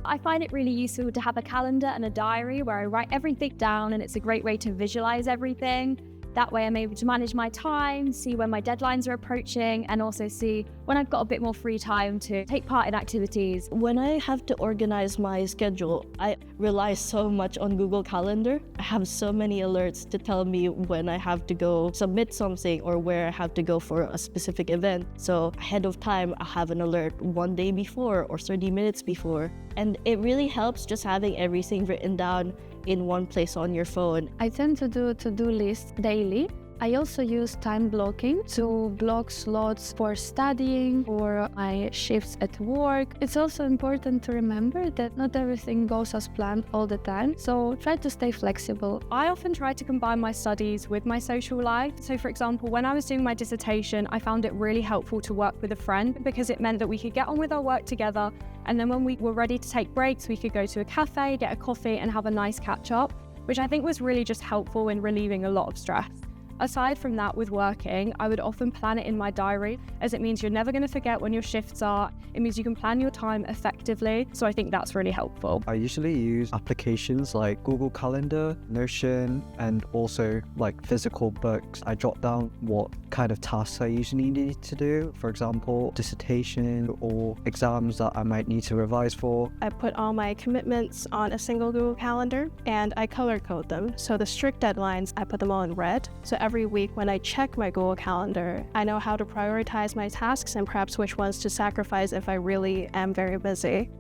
I find it really useful to have a calendar and a diary where I write everything down, and it's a great way to visualize everything. That way I'm able to manage my time, see when my deadlines are approaching, and also see when I've got a bit more free time to take part in activities. When I have to organize my schedule, I rely so much on Google Calendar. I have so many alerts to tell me when I have to go submit something or where I have to go for a specific event. So ahead of time, I have an alert one day before or 30 minutes before. And it really helps just having everything written down in one place on your phone. I tend to do to-do lists daily. I also use time blocking to block slots for studying or my shifts at work. It's also important to remember that not everything goes as planned all the time, so try to stay flexible. I often try to combine my studies with my social life. So for example, when I was doing my dissertation, I found it really helpful to work with a friend because it meant that we could get on with our work together, and then when we were ready to take breaks, we could go to a cafe, get a coffee and have a nice catch up, which I think was really just helpful in relieving a lot of stress. Aside from that, with working, I would often plan it in my diary, as it means you're never going to forget when your shifts are. It means you can plan your time effectively, so I think that's really helpful. I usually use applications like Google Calendar, Notion, and also like physical books. I jot down what kind of tasks I usually need to do, for example, dissertation or exams that I might need to revise for. I put all my commitments on a single Google Calendar and I color code them. So the strict deadlines, I put them all in red. So every week when I check my Google Calendar, I know how to prioritize my tasks and perhaps which ones to sacrifice if I really am very busy.